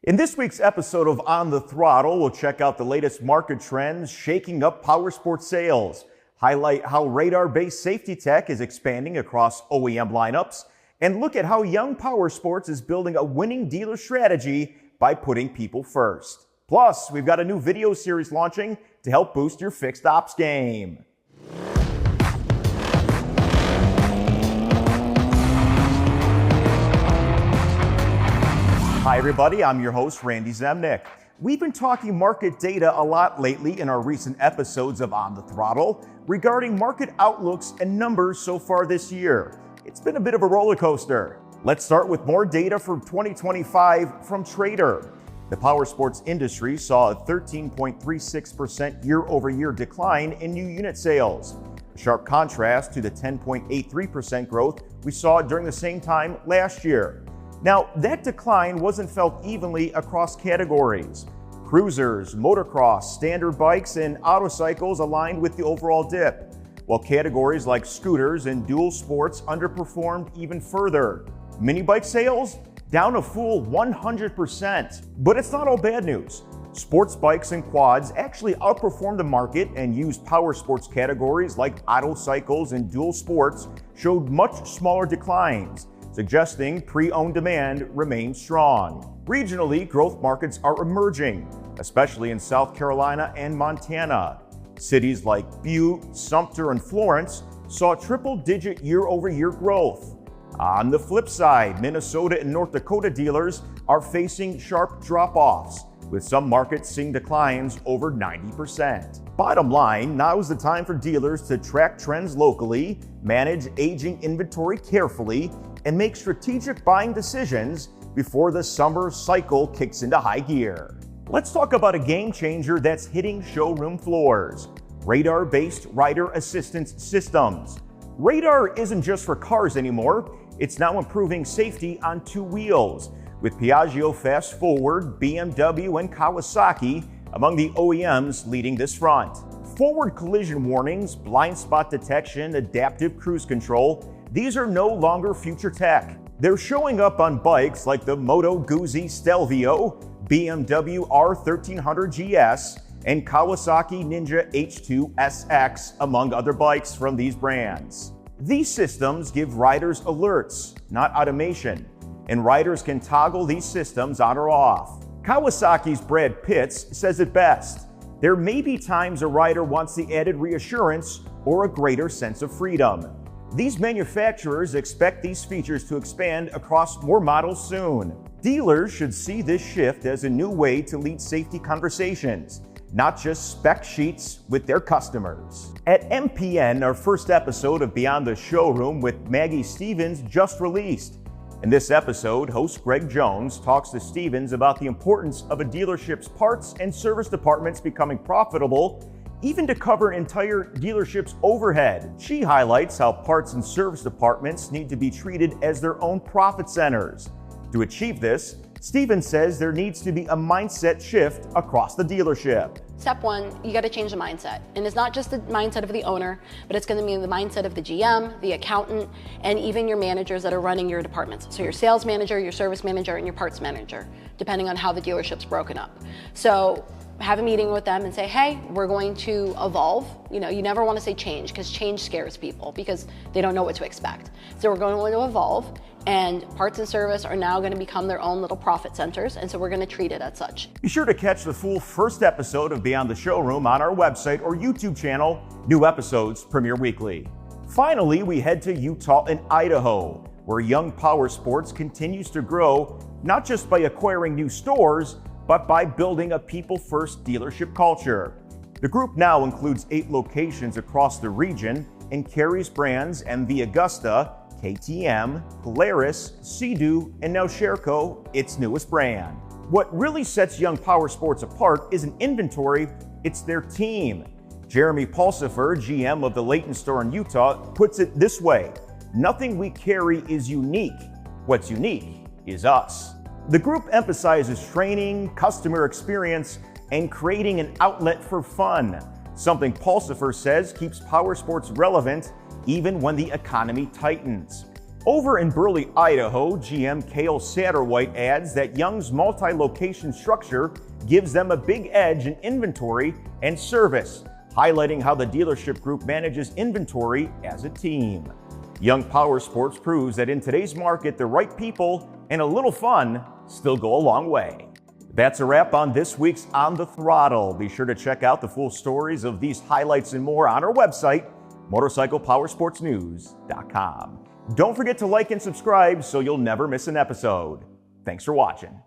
In this week's episode of On the Throttle, we'll check out the latest market trends shaking up powersports sales, highlight how radar-based safety tech is expanding across OEM lineups, and look at how Young Powersports is building a winning dealer strategy by putting people first. Plus, we've got a new video series launching to help boost your fixed ops game. Hi everybody, I'm your host Randy Zemnick. We've been talking market data a lot lately in our recent episodes of On the Throttle regarding market outlooks and numbers so far this year. It's been a bit of a roller coaster. Let's start with more data for 2025 from Trader. The powersports industry saw a 13.36% year-over-year decline in new unit sales, a sharp contrast to the 10.83% growth we saw during the same time last year. Now, that decline wasn't felt evenly across categories. Cruisers, motocross, standard bikes, and autocycles aligned with the overall dip, while categories like scooters and dual sports underperformed even further. Mini bike sales down a full 100%. But it's not all bad news. Sports bikes and quads actually outperformed the market, and used power sports categories like autocycles and dual sports showed much smaller declines, suggesting pre-owned demand remains strong. Regionally, growth markets are emerging, especially in South Carolina and Montana. Cities like Butte, Sumter, and Florence saw triple-digit year-over-year growth. On the flip side, Minnesota and North Dakota dealers are facing sharp drop-offs, with some markets seeing declines over 90%. Bottom line, now is the time for dealers to track trends locally, manage aging inventory carefully, and make strategic buying decisions before the summer cycle kicks into high gear. Let's talk about a game changer that's hitting showroom floors: radar-based rider assistance systems. Radar isn't just for cars anymore, it's now improving safety on two wheels, with Piaggio Fast Forward, BMW, and Kawasaki among the OEMs leading this front. Forward collision warnings, blind spot detection, adaptive cruise control, these are no longer future tech. They're showing up on bikes like the Moto Guzzi Stelvio, BMW R1300 GS, and Kawasaki Ninja H2 SX, among other bikes from these brands. These systems give riders alerts, not automation, and riders can toggle these systems on or off. Kawasaki's Brad Pitts says it best: there may be times a rider wants the added reassurance or a greater sense of freedom. These manufacturers expect these features to expand across more models soon. Dealers should see this shift as a new way to lead safety conversations, not just spec sheets with their customers. At MPN, our first episode of Beyond the Showroom with Maggie Stevens just released. In this episode, host Greg Jones talks to Stevens about the importance of a dealership's parts and service departments becoming profitable, even to cover an entire dealership's overhead. She highlights how parts and service departments need to be treated as their own profit centers. To achieve this, Stevens says there needs to be a mindset shift across the dealership. Step one, you got to change the mindset. And it's not just the mindset of the owner, but it's going to be the mindset of the GM, the accountant, and even your managers that are running your departments. So your sales manager, your service manager, and your parts manager, depending on how the dealership's broken up. So have a meeting with them and say, hey, we're going to evolve. You never want to say change, because change scares people because they don't know what to expect. So we're going to evolve, and parts and service are now going to become their own little profit centers, and so we're going to treat it as such. Be sure to catch the full first episode of Beyond the Showroom on our website or YouTube channel. New episodes premiere weekly. Finally, we head to Utah and Idaho, where Young Powersports continues to grow, not just by acquiring new stores, but by building a people-first dealership culture. The group now includes 8 locations across the region and carries brands MV Augusta, KTM, Polaris, Sea-Doo, and now Sherco, its newest brand. What really sets Young Powersports apart isn't inventory, it's their team. Jeremy Pulsifer, GM of the Layton store in Utah, puts it this way: nothing we carry is unique. What's unique is us. The group emphasizes training, customer experience, and creating an outlet for fun, something Pulsifer says keeps powersports relevant even when the economy tightens. Over in Burley, Idaho, GM Cale Satterwhite adds that Young's multi-location structure gives them a big edge in inventory and service, highlighting how the dealership group manages inventory as a team. Young Powersports proves that in today's market, the right people and a little fun still go a long way. That's a wrap on this week's On the Throttle. Be sure to check out the full stories of these highlights and more on our website, motorcyclepowersportsnews.com. Don't forget to like and subscribe so you'll never miss an episode. Thanks for watching.